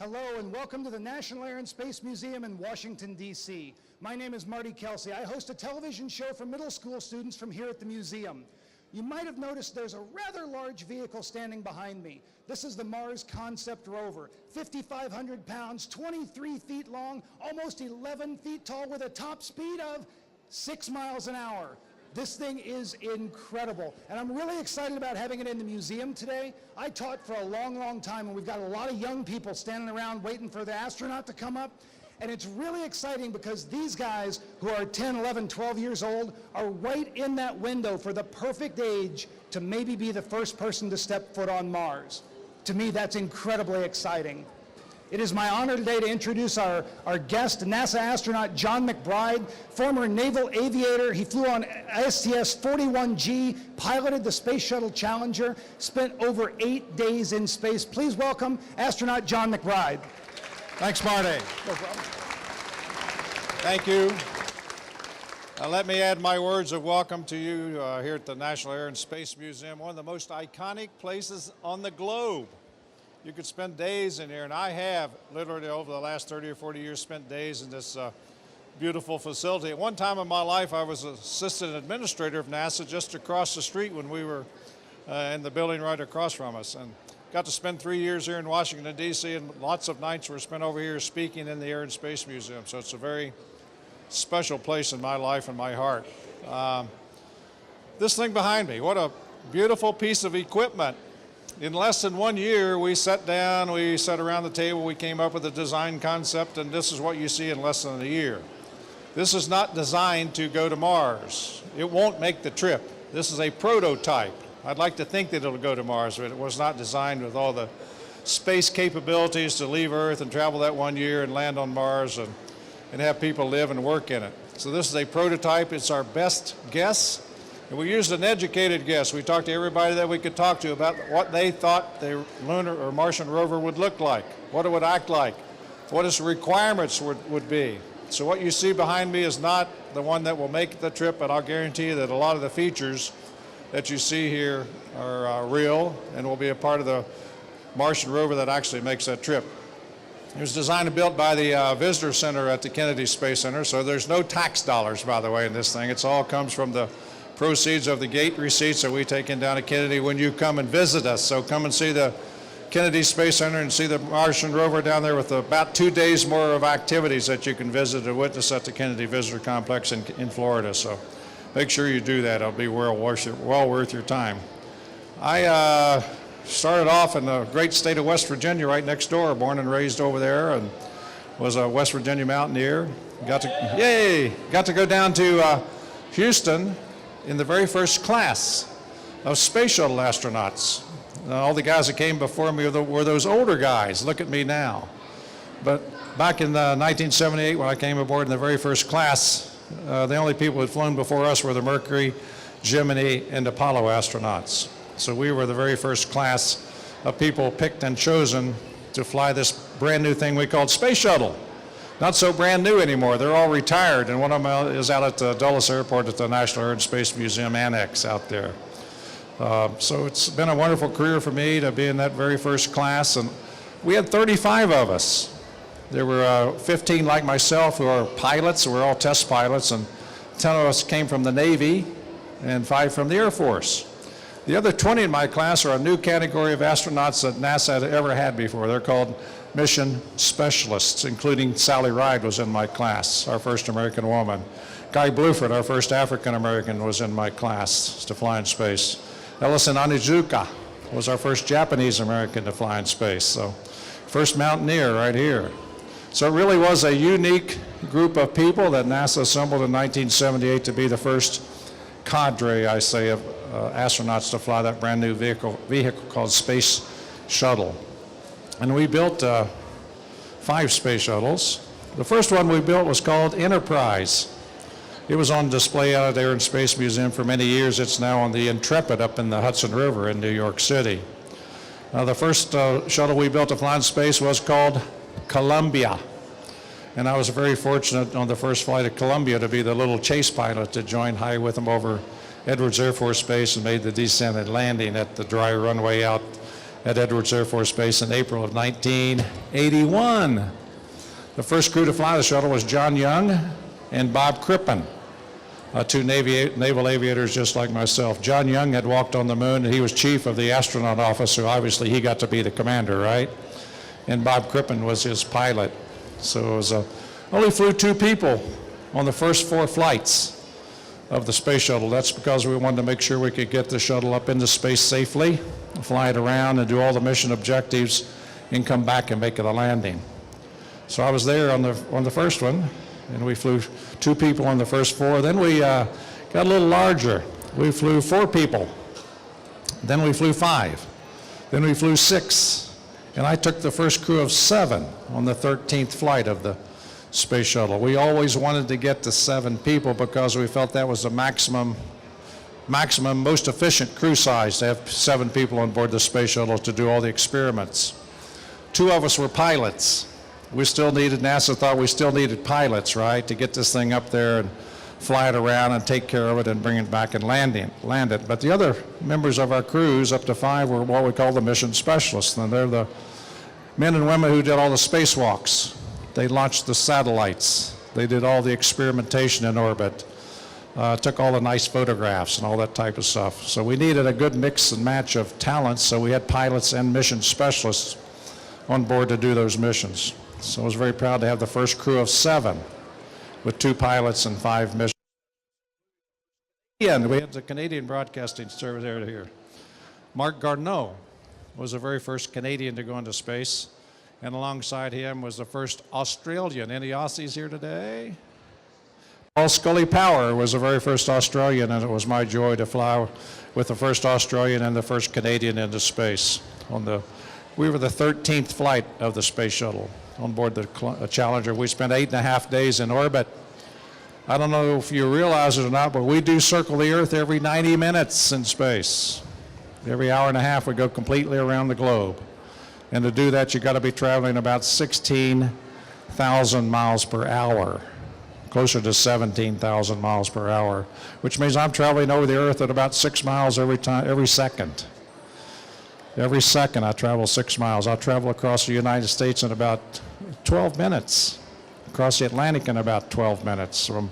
Hello and welcome to the National Air and Space Museum in Washington, D.C. My name is Marty Kelsey. I host a television show for middle school students from here at the museum. You might have noticed there's a rather large vehicle standing behind me. This is the Mars Concept Rover, 5,500 pounds, 23 feet long, almost 11 feet tall with a top speed of 6 miles an hour. This thing is incredible, and I'm really excited about having it in the museum today. I taught for a long, long time, and we've got a lot of young people standing around waiting for the astronaut to come up, and it's really exciting because these guys who are 10, 11, 12 years old are right in that window for the perfect age to maybe be the first person to step foot on Mars. To me, that's incredibly exciting. It is my honor today to introduce our guest, NASA astronaut John McBride, former naval aviator. He flew on STS-41G, piloted the Space Shuttle Challenger, spent over 8 days in space. Please welcome astronaut John McBride. Thanks, Marty. No problem. Thank you. Let me add my words of welcome to you here at the National Air and Space Museum, one of the most iconic places on the globe. You could spend days in here, and I have literally over the last 30 or 40 years spent days in this beautiful facility. At one time in my life, I was assistant administrator of NASA just across the street when we were in the building right across from us, and got to spend 3 years here in Washington, D.C., and lots of nights were spent over here speaking in the Air and Space Museum. So it's a very special place in my life and my heart. This thing behind me, what a beautiful piece of equipment. In less than 1 year, we sat down, we sat around the table, we came up with a design concept, and this is what you see in less than a year. This is not designed to go to Mars. It won't make the trip. This is a prototype. I'd like to think that it'll go to Mars, but it was not designed with all the space capabilities to leave Earth and travel that 1 year and land on Mars and have people live and work in it. So this is a prototype. It's our best guess. And we used an educated guess. We talked to everybody that we could talk to about what they thought the lunar or Martian rover would look like, what it would act like, what its requirements would be. So what you see behind me is not the one that will make the trip, but I'll guarantee you that a lot of the features that you see here are real and will be a part of the Martian rover that actually makes that trip. It was designed and built by the Visitor Center at the Kennedy Space Center, so there's no tax dollars, by the way, in this thing. It all comes from the proceeds of the gate receipts that we take in down at Kennedy when you come and visit us. So come and see the Kennedy Space Center and see the Martian rover down there with about 2 days more of activities that you can visit and witness at the Kennedy Visitor Complex in Florida. So make sure you do that. It'll be well worth your time. I started off in the great state of West Virginia right next door, born and raised over there, and was a West Virginia mountaineer. Got to go down to Houston in the very first class of space shuttle astronauts. All the guys that came before me were those older guys. Look at me now. But back in 1978, when I came aboard in the very first class, the only people who had flown before us were the Mercury, Gemini, and Apollo astronauts. So we were the very first class of people picked and chosen to fly this brand new thing we called Space Shuttle. Not so brand new anymore. They're all retired, and one of them is out at Dulles Airport at the National Air and Space Museum Annex out there. So it's been a wonderful career for me to be in that very first class, and we had 35 of us. There were 15 like myself who are pilots, we're all test pilots, and 10 of us came from the Navy and 5 from the Air Force. The other 20 in my class are a new category of astronauts that NASA had ever had before. They're called mission specialists, including Sally Ride was in my class, our first American woman. Guy Bluford, our first African American, was in my class to fly in space. Ellison Onizuka was our first Japanese American to fly in space. So first mountaineer right here. So it really was a unique group of people that NASA assembled in 1978 to be the first cadre, I say, of astronauts to fly that brand new vehicle called Space Shuttle. And we built 5 space shuttles. The first one we built was called Enterprise. It was on display out at the Air and Space Museum for many years. It's now on the Intrepid up in the Hudson River in New York City. The first shuttle we built to fly in space was called Columbia. And I was very fortunate on the first flight of Columbia to be the little chase pilot that joined high with them over Edwards Air Force Base and made the descent and landing at the dry runway out at Edwards Air Force Base in April of 1981. The first crew to fly the shuttle was John Young and Bob Crippen, two naval aviators just like myself. John Young had walked on the moon, and he was chief of the astronaut office, so obviously he got to be the commander, right? And Bob Crippen was his pilot. So it was only flew 2 people on the first 4 flights of the space shuttle. That's because we wanted to make sure we could get the shuttle up into space safely, fly it around and do all the mission objectives, and come back and make it a landing. So I was there on the first one, and we flew 2 people on the first 4. Then we got a little larger. We flew 4 people. Then we flew 5. Then we flew 6. And I took the first crew of 7 on the 13th flight of the space shuttle. We always wanted to get to 7 people because we felt that was the maximum, most efficient crew size, to have 7 people on board the space shuttle to do all the experiments. 2 of us were pilots. We still needed, NASA thought we still needed pilots, right, to get this thing up there and fly it around and take care of it and bring it back and land it. But the other members of our crews, up to 5, were what we call the mission specialists. And they're the men and women who did all the spacewalks. They launched the satellites. They did all the experimentation in orbit, took all the nice photographs and all that type of stuff. So we needed a good mix and match of talents, so we had pilots and mission specialists on board to do those missions. So I was very proud to have the first crew of 7 with 2 pilots and 5 missions. And we had the Canadian Broadcasting Service there here. Mark Garneau was the very first Canadian to go into space, and alongside him was the first Australian. Any Aussies here today? Paul Scully Power was the very first Australian, and it was my joy to fly with the first Australian and the first Canadian into space. We were the 13th flight of the space shuttle on board the Challenger. We spent 8.5 days in orbit. I don't know if you realize it or not, but we do circle the Earth every 90 minutes in space. Every hour and a half we go completely around the globe. And to do that, you've got to be traveling about 16,000 miles per hour, closer to 17,000 miles per hour, which means I'm traveling over the Earth at about 6 miles every second. Every second I travel 6 miles. I'll travel across the United States in about 12 minutes. Across the Atlantic in about 12 minutes. From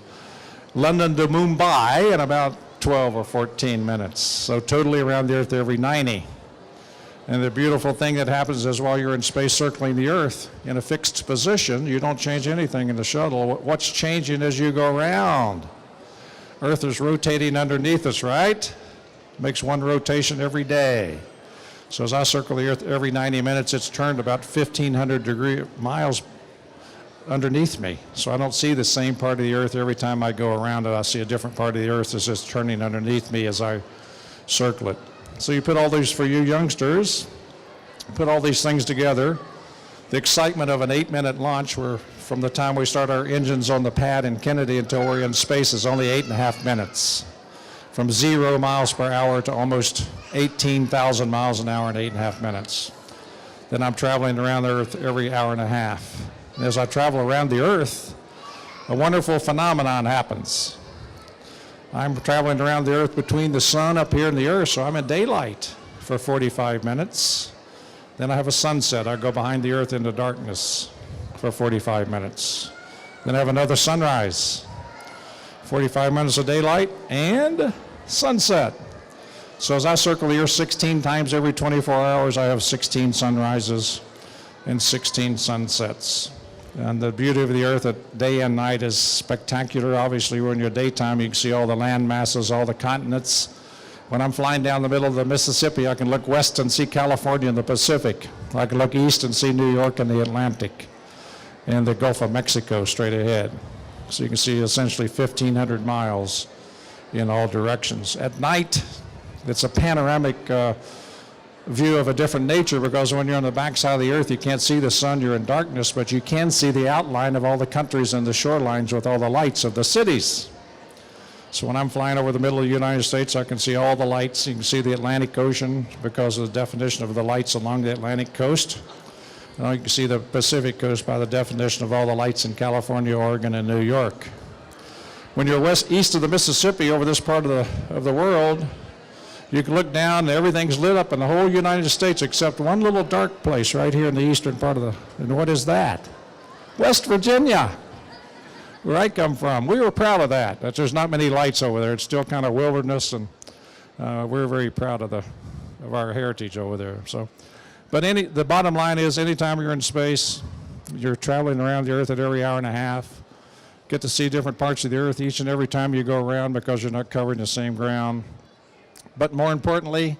London to Mumbai in about 12 or 14 minutes. So totally around the Earth every 90. And the beautiful thing that happens is while you're in space circling the Earth in a fixed position, you don't change anything in the shuttle. What's changing as you go around? Earth is rotating underneath us, right? Makes one rotation every day. So as I circle the Earth every 90 minutes, it's turned about 1,500 miles underneath me. So I don't see the same part of the Earth every time I go around it. I see a different part of the Earth that's just turning underneath me as I circle it. So you put all these, for you youngsters, put all these things together. The excitement of an 8-minute launch, where from the time we start our engines on the pad in Kennedy until we're in space, is only 8.5 minutes. From 0 miles per hour to almost 18,000 miles an hour in 8.5 minutes. Then I'm traveling around the Earth every hour and a half. And as I travel around the Earth, a wonderful phenomenon happens. I'm traveling around the Earth between the sun up here and the Earth, so I'm in daylight for 45 minutes. Then I have a sunset. I go behind the Earth into darkness for 45 minutes. Then I have another sunrise, 45 minutes of daylight and sunset. So as I circle the Earth 16 times every 24 hours, I have 16 sunrises and 16 sunsets. And the beauty of the Earth at day and night is spectacular. Obviously, when you're daytime, you can see all the land masses, all the continents. When I'm flying down the middle of the Mississippi, I can look west and see California and the Pacific. I can look east and see New York and the Atlantic and the Gulf of Mexico straight ahead. So you can see essentially 1,500 miles in all directions. At night, it's a panoramic view of a different nature, because when you're on the backside of the Earth, you can't see the sun, you're in darkness, but you can see the outline of all the countries and the shorelines with all the lights of the cities. So when I'm flying over the middle of the United States, I can see all the lights. You can see the Atlantic Ocean because of the definition of the lights along the Atlantic coast. And you can see the Pacific coast by the definition of all the lights in California, Oregon, and New York. When you're east of the Mississippi over this part of the world, You can look down and everything's lit up in the whole United States except one little dark place right here in the eastern part of and what is that? West Virginia, where I come from. We were proud of that. There's not many lights over there. It's still kind of wilderness, and we're very proud of our heritage over there. So, but the bottom line is, anytime you're in space, you're traveling around the Earth at every hour and a half. Get to see different parts of the Earth each and every time you go around because you're not covering the same ground. But more importantly,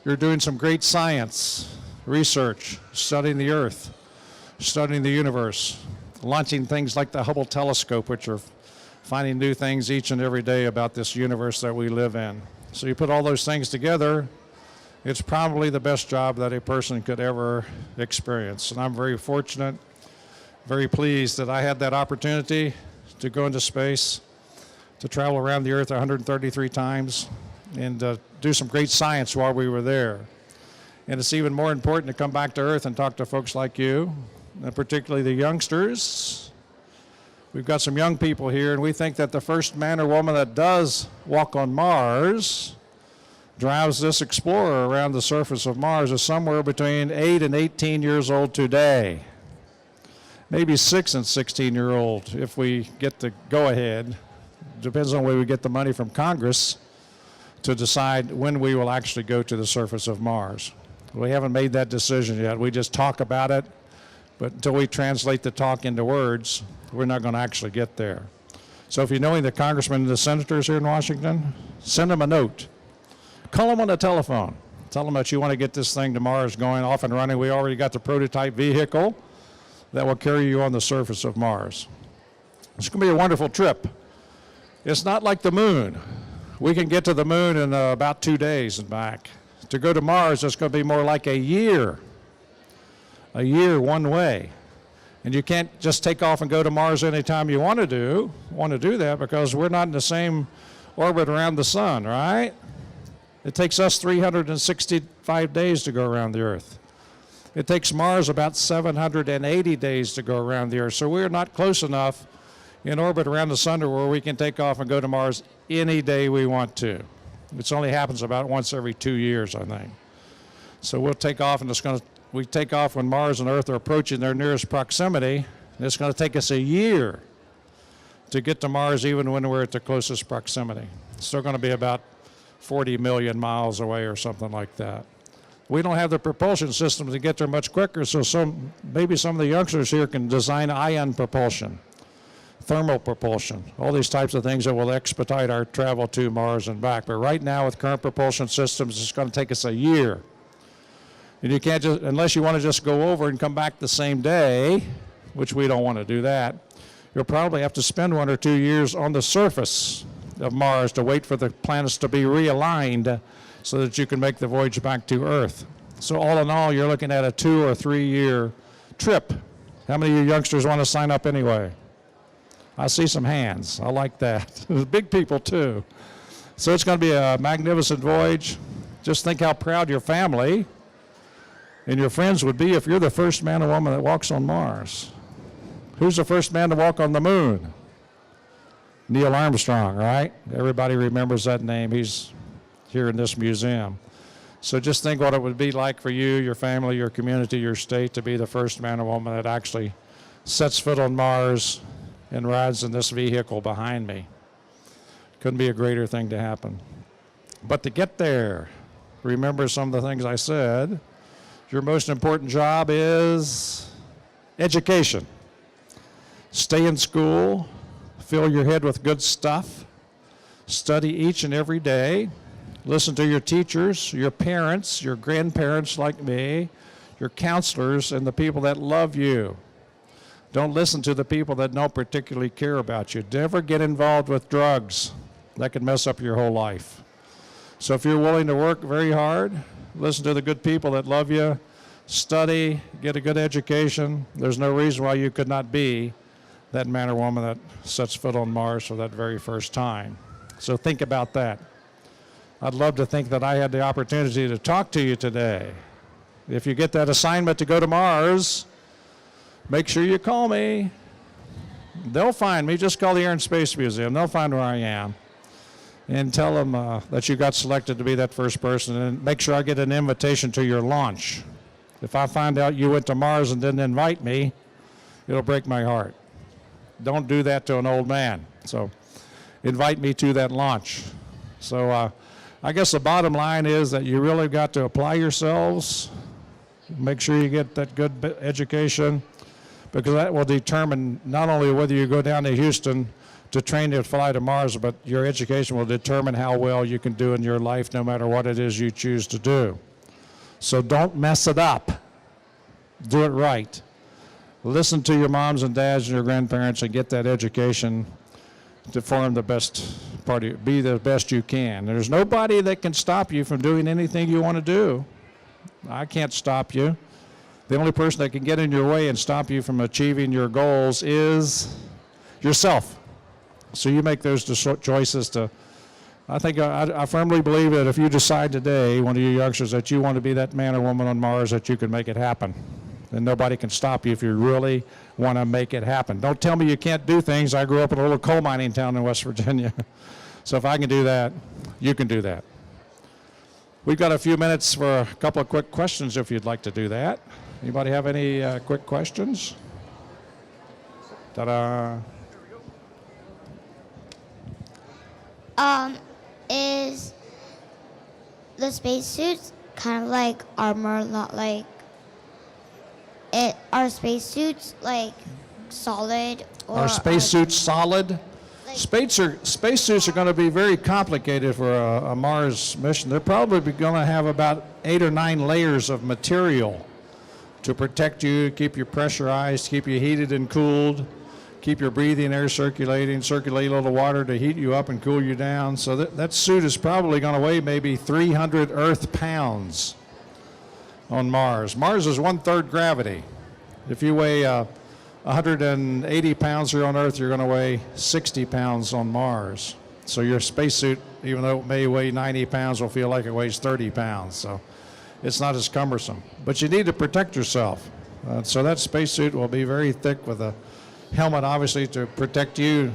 you're doing some great science, research, studying the Earth, studying the universe, launching things like the Hubble telescope, which are finding new things each and every day about this universe that we live in. So you put all those things together, it's probably the best job that a person could ever experience. And I'm very fortunate, very pleased that I had that opportunity to go into space, to travel around the Earth 133 times, and do some great science while we were there. And it's even more important to come back to Earth and talk to folks like you, and particularly the youngsters. We've got some young people here, and we think that the first man or woman that does walk on Mars, drives this explorer around the surface of Mars, is somewhere between 8 and 18 years old today. Maybe 6 and 16-year-old if we get the go-ahead. Depends on where we get the money from Congress to decide when we will actually go to the surface of Mars. We haven't made that decision yet. We just talk about it, but until we translate the talk into words, we're not going to actually get there. So if you know any of the congressmen and the senators here in Washington, send them a note. Call them on the telephone. Tell them that you want to get this thing to Mars going off and running. We already got the prototype vehicle that will carry you on the surface of Mars. It's going to be a wonderful trip. It's not like the moon. We can get to the moon in about 2 days and back. To go to Mars, it's going to be more like a year one way. And you can't just take off and go to Mars anytime you want to do that, because we're not in the same orbit around the sun, right? It takes us 365 days to go around the Earth. It takes Mars about 780 days to go around the Earth. So we're not close enough in orbit around the sun to where we can take off and go to Mars any day we want to. It only happens about once every 2 years, I think. So we'll take off, and we take off when Mars and Earth are approaching their nearest proximity. And it's going to take us a year to get to Mars, even when we're at the closest proximity. It's still going to be about 40 million miles away or something like that. We don't have the propulsion system to get there much quicker, so maybe some of the youngsters here can design ion propulsion, thermal propulsion, all these types of things that will expedite our travel to Mars and back. But right now, with current propulsion systems, it's going to take us a year. And you can't just, unless you want to just go over and come back the same day, which we don't want to do that, you'll probably have to spend 1 or 2 years on the surface of Mars to wait for the planets to be realigned so that you can make the voyage back to Earth. So all in all, you're looking at a 2 or 3 year trip. How many of you youngsters want to sign up anyway? I see some hands. I like that. Big people too. So it's going to be a magnificent voyage. Just think how proud your family and your friends would be if you're the first man or woman that walks on Mars. Who's the first man to walk on the moon? Neil Armstrong, right? Everybody remembers that name. He's here in this museum. So just think what it would be like for you, your family, your community, your state to be the first man or woman that actually sets foot on Mars and rides in this vehicle behind me. Couldn't be a greater thing to happen. But to get there, remember some of the things I said. Your most important job is education. Stay in school, fill your head with good stuff, study each and every day, listen to your teachers, your parents, your grandparents like me, your counselors, and the people that love you. Don't listen to the people that don't particularly care about you. Never get involved with drugs. That can mess up your whole life. So if you're willing to work very hard, listen to the good people that love you, study, get a good education, there's no reason why you could not be that man or woman that sets foot on Mars for that very first time. So think about that. I'd love to think that I had the opportunity to talk to you today. If you get that assignment to go to Mars, make sure you call me. They'll find me. Just call the Air and Space Museum. They'll find where I am. and tell them that you got selected to be that first person, and make sure I get an invitation to your launch. If I find out you went to Mars and didn't invite me, it'll break my heart. Don't do that to an old man. So invite me to that launch. So I guess the bottom line is that you really got to apply yourselves, make sure you get that good education, because that will determine not only whether you go down to Houston to train to fly to Mars, but your education will determine how well you can do in your life no matter what it is you choose to do. So don't mess it up. Do it right. Listen to your moms and dads and your grandparents and get that education to form the best party, be the best you can. There's nobody that can stop you from doing anything you want to do. I can't stop you. The only person that can get in your way and stop you from achieving your goals is yourself. So you make those choices to, I firmly believe that if you decide today, one of you youngsters, that you want to be that man or woman on Mars, that you can make it happen. And nobody can stop you if you really want to make it happen. Don't tell me you can't do things. I grew up in a little coal mining town in West Virginia. So if I can do that, you can do that. We've got a few minutes for a couple of quick questions if you'd like to do that. Anybody have any quick questions? Ta-da. Is the spacesuits kind of like armor, not like it? Are spacesuits like solid? Or are spacesuits solid? Like, Spacesuits are going to be very complicated for a Mars mission. They're probably going to have about 8 or 9 layers of material to protect you, keep you pressurized, keep you heated and cooled, keep your breathing air circulating, circulate a little water to heat you up and cool you down. So that suit is probably going to weigh maybe 300 Earth pounds on Mars. Mars is 1/3 gravity. If you weigh 180 pounds here on Earth, you're going to weigh 60 pounds on Mars. So your spacesuit, even though it may weigh 90 pounds, will feel like it weighs 30 pounds. So it's not as cumbersome. But you need to protect yourself. So that spacesuit will be very thick with a helmet, obviously, to protect you,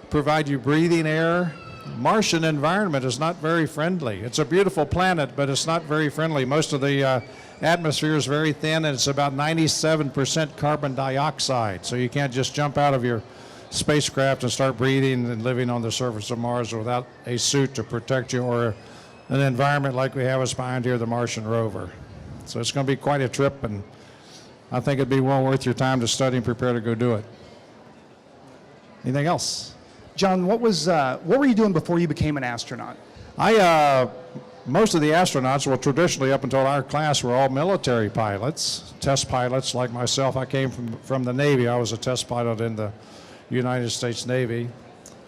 provide you breathing air. Martian environment is not very friendly. It's a beautiful planet, but it's not very friendly. Most of the atmosphere is very thin, and it's about 97% carbon dioxide. So you can't just jump out of your spacecraft and start breathing and living on the surface of Mars without a suit to protect you, or an environment like we have us behind here, the Martian rover. So it's going to be quite a trip, and I think it'd be well worth your time to study and prepare to go do it. Anything else? John, what were you doing before you became an astronaut? Most of the astronauts, well, traditionally up until our class, were all military pilots, test pilots like myself. I came from the Navy. I was a test pilot in the United States Navy.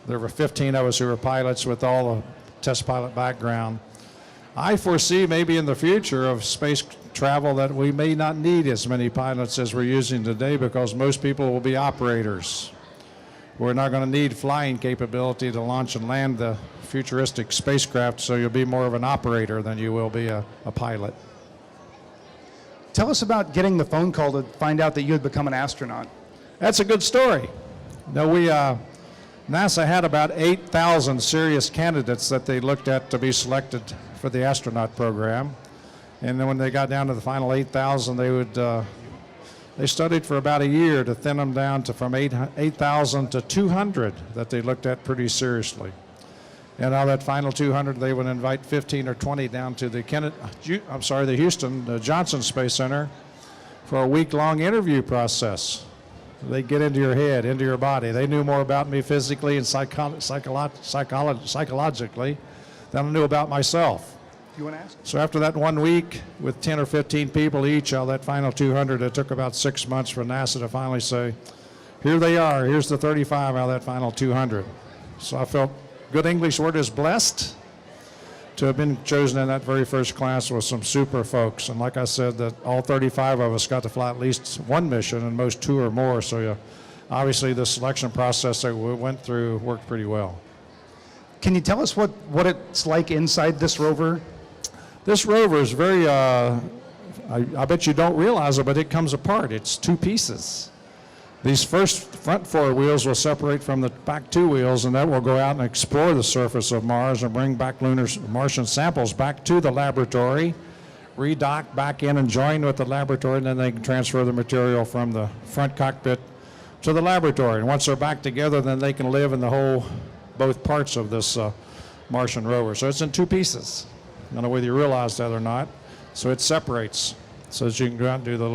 There were 15 of us who were pilots with all the test pilot background. I foresee maybe in the future of space travel that we may not need as many pilots as we're using today, because most people will be operators. We're not going to need flying capability to launch and land the futuristic spacecraft, so you'll be more of an operator than you will be a pilot. Tell us about getting the phone call to find out that you had become an astronaut. That's a good story. No, NASA had about 8,000 serious candidates that they looked at to be selected for the astronaut program. And then when they got down to the final 8,000, they studied for about a year to thin them down to from 8,000 to 200 that they looked at pretty seriously. And out of that final 200, they would invite 15 or 20 down to the Houston Johnson Space Center for a week-long interview process. They get into your head, into your body. They knew more about me physically and psychologically than I knew about myself. You want to ask? So after that 1 week with 10 or 15 people each, out of that final 200, it took about 6 months for NASA to finally say, here they are, here's the 35 out of that final 200. So I felt, good English word is blessed, to have been chosen in that very first class with some super folks. And like I said, that all 35 of us got to fly at least one mission, and most 2 or more. So obviously the selection process that we went through worked pretty well. Can you tell us what it's like inside this rover? This rover is very, I bet you don't realize it, but it comes apart. It's 2 pieces. These front 4 wheels will separate from the back 2 wheels, and that will go out and explore the surface of Mars and bring back Martian samples back to the laboratory, redock back in and join with the laboratory, and then they can transfer the material from the front cockpit to the laboratory. And once they're back together, then they can live in both parts of this Martian rover. So it's in 2 pieces. I don't know whether you realize that or not. So it separates so that you can go out and do the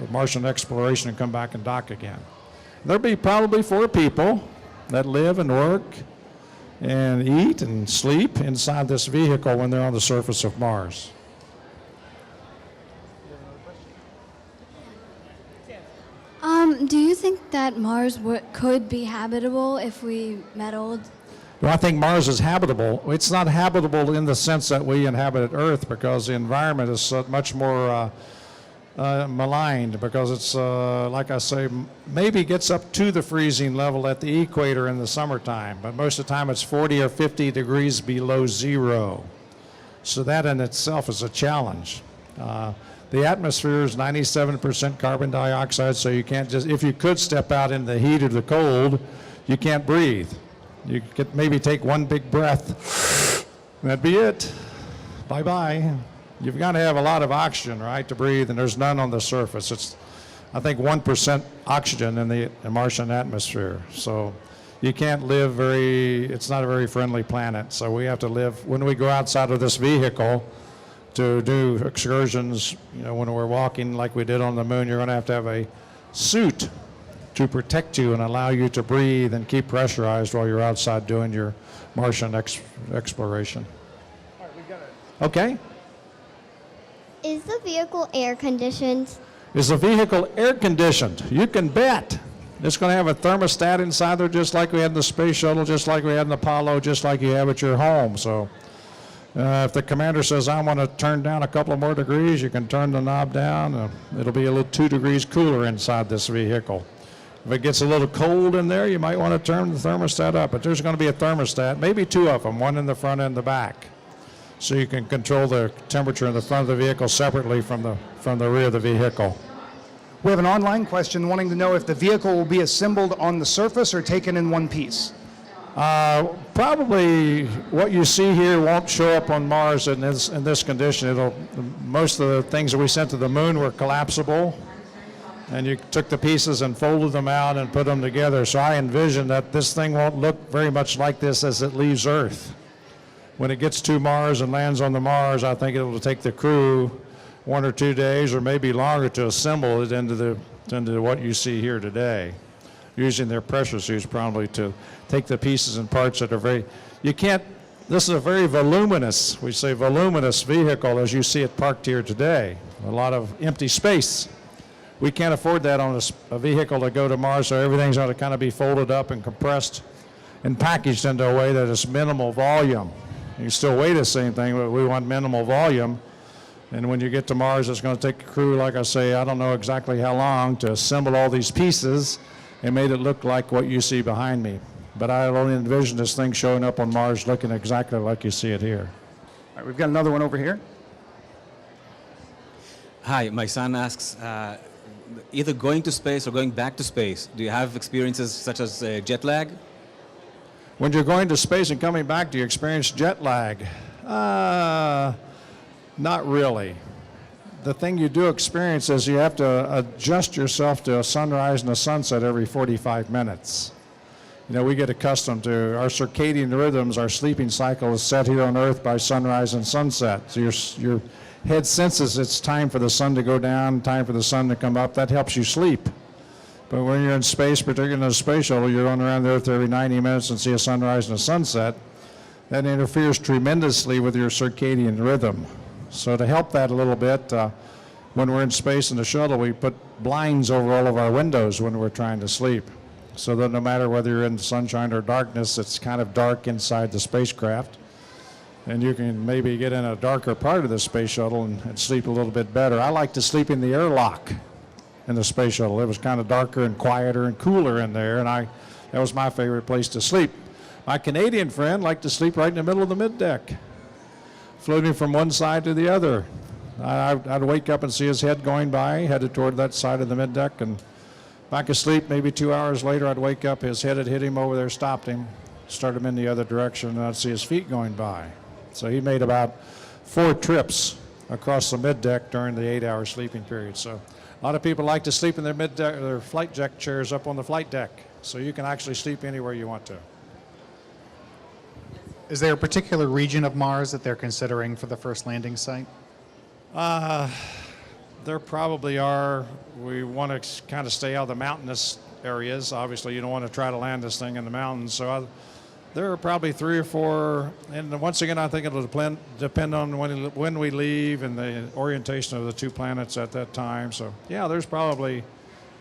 Martian exploration and come back and dock again. There'll be probably 4 people that live and work and eat and sleep inside this vehicle when they're on the surface of Mars. Do you think that Mars could be habitable if we meddled? Well, I think Mars is habitable. It's not habitable in the sense that we inhabit Earth, because the environment is much more maligned, because it's, like I say, maybe gets up to the freezing level at the equator in the summertime, but most of the time it's 40 or 50 degrees below zero. So that in itself is a challenge. The atmosphere is 97% carbon dioxide, so you can't just, if you could step out in the heat or the cold, you can't breathe. You could maybe take one big breath, that'd be it. Bye-bye. You've got to have a lot of oxygen, right, to breathe, and there's none on the surface. It's, I think, 1% oxygen in the Martian atmosphere. So you can't live it's not a very friendly planet. So we have to live, when we go outside of this vehicle to do excursions, when we're walking like we did on the moon, you're going to have a suit to protect you and allow you to breathe and keep pressurized while you're outside doing your Martian exploration. All right, we got it. Okay. Is the vehicle air conditioned? Is the vehicle air conditioned? You can bet. It's going to have a thermostat inside there, just like we had in the space shuttle, just like we had in the Apollo, just like you have at your home. So if the commander says, I want to turn down a couple more degrees, you can turn the knob down. It'll be a little 2 degrees cooler inside this vehicle. If it gets a little cold in there, you might want to turn the thermostat up. But there's going to be a thermostat, maybe 2 of them, one in the front and the back. So you can control the temperature in the front of the vehicle separately from the rear of the vehicle. We have an online question wanting to know if the vehicle will be assembled on the surface or taken in one piece. Probably what you see here won't show up on Mars in this condition. Most of the things that we sent to the moon were collapsible, and you took the pieces and folded them out and put them together. So I envision that this thing won't look very much like this as it leaves Earth. When it gets to Mars and lands on the Mars, I think it will take the crew 1 or 2 days or maybe longer to assemble it into what you see here today, using their pressure suits probably to take the pieces and parts that are this is a very voluminous, we say voluminous vehicle as you see it parked here today. A lot of empty space. We can't afford that on a vehicle to go to Mars, so everything's going to kind of be folded up and compressed and packaged into a way that is minimal volume. You can still weigh the same thing, but we want minimal volume. And when you get to Mars, it's going to take a crew, like I say, I don't know exactly how long, to assemble all these pieces and made it look like what you see behind me. But I only envision this thing showing up on Mars looking exactly like you see it here. All right, we've got another one over here. Hi, my son asks, either going to space or going back to space, do you have experiences such as jet lag? When you're going to space and coming back, do you experience jet lag? Not really. The thing you do experience is you have to adjust yourself to a sunrise and a sunset every 45 minutes. We get accustomed to our circadian rhythms. Our sleeping cycle is set here on Earth by sunrise and sunset. So your head senses it's time for the sun to go down, time for the sun to come up. That helps you sleep. But when you're in space, particularly in a space shuttle, you're going around the Earth every 90 minutes and see a sunrise and a sunset. That interferes tremendously with your circadian rhythm. So to help that a little bit, when we're in space in the shuttle, we put blinds over all of our windows when we're trying to sleep. So that no matter whether you're in sunshine or darkness, it's kind of dark inside the spacecraft. And you can maybe get in a darker part of the space shuttle and sleep a little bit better. I like to sleep in the airlock in the space shuttle. It was kind of darker and quieter and cooler in there, and that was my favorite place to sleep. My Canadian friend liked to sleep right in the middle of the middeck, floating from one side to the other. I'd wake up and see his head going by, headed toward that side of the middeck, and back asleep. Maybe 2 hours later, I'd wake up, his head had hit him over there, stopped him, started him in the other direction, and I'd see his feet going by. So he made about 4 trips across the mid-deck during the 8-hour sleeping period. So a lot of people like to sleep in their mid-deck, their flight deck chairs up on the flight deck, so you can actually sleep anywhere you want to. Is there a particular region of Mars that they're considering for the first landing site? There probably are. We want to kind of stay out of the mountainous areas. Obviously, you don't want to try to land this thing in the mountains. So there are probably 3 or 4. And once again, I think it'll depend on when we leave and the orientation of the 2 planets at that time. So yeah, there's probably,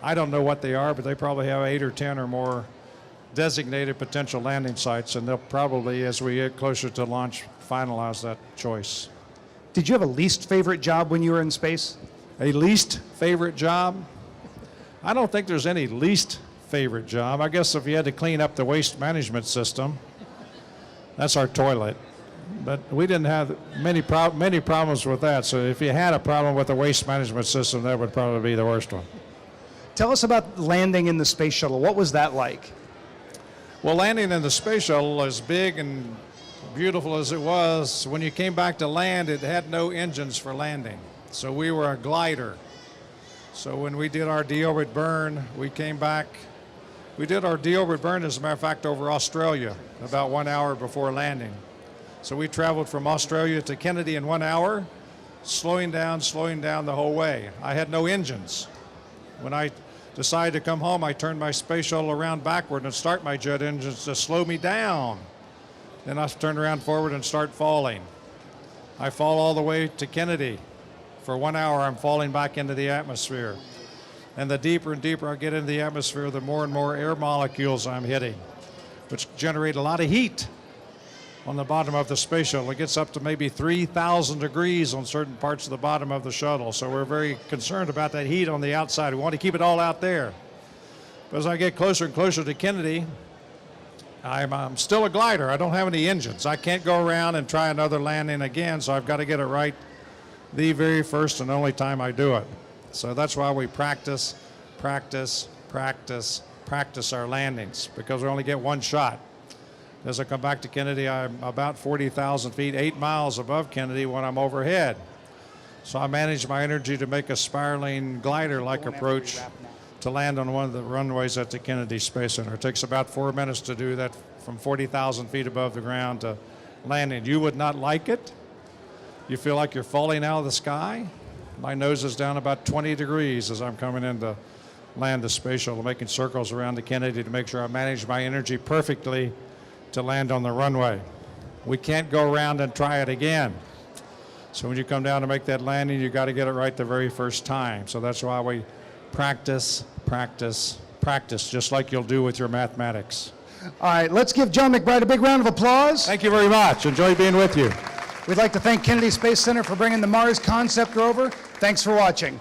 I don't know what they are, but they probably have 8 or 10 or more designated potential landing sites. And they'll probably, as we get closer to launch, finalize that choice. Did you have a least favorite job when you were in space? A least favorite job? I don't think there's any least favorite job. I guess if you had to clean up the waste management system, that's our toilet. But we didn't have many problems with that. So if you had a problem with the waste management system, that would probably be the worst one. Tell us about landing in the space shuttle. What was that like? Well, landing in the space shuttle, as big and beautiful as it was, when you came back to land, it had no engines for landing. So we were a glider. So when we did our deorbit burn, we came back. We did our deorbit burn, as a matter of fact, over Australia, about 1 hour before landing. So we traveled from Australia to Kennedy in 1 hour, slowing down the whole way. I had no engines. When I decided to come home, I turned my space shuttle around backward and start my jet engines to slow me down. Then I turned around forward and start falling. I fall all the way to Kennedy. For 1 hour, I'm falling back into the atmosphere. And the deeper and deeper I get into the atmosphere, the more and more air molecules I'm hitting, which generate a lot of heat on the bottom of the space shuttle. It gets up to maybe 3,000 degrees on certain parts of the bottom of the shuttle. So we're very concerned about that heat on the outside. We want to keep it all out there. But as I get closer and closer to Kennedy, I'm still a glider. I don't have any engines. I can't go around and try another landing again, so I've got to get it right the very first and only time I do it. So that's why we practice our landings, because we only get one shot. As I come back to Kennedy, I'm about 40,000 feet, 8 miles above Kennedy when I'm overhead. So I manage my energy to make a spiraling glider-like approach to land on one of the runways at the Kennedy Space Center. It takes about 4 minutes to do that from 40,000 feet above the ground to landing. You would not like it. You feel like you're falling out of the sky. My nose is down about 20 degrees as I'm coming in to land the space shuttle, making circles around the Kennedy to make sure I manage my energy perfectly to land on the runway. We can't go around and try it again. So when you come down to make that landing, you got to get it right the very first time. So that's why we practice, just like you'll do with your mathematics. All right, let's give John McBride a big round of applause. Thank you very much. Enjoy being with you. We'd like to thank Kennedy Space Center for bringing the Mars Concept rover. Thanks for watching.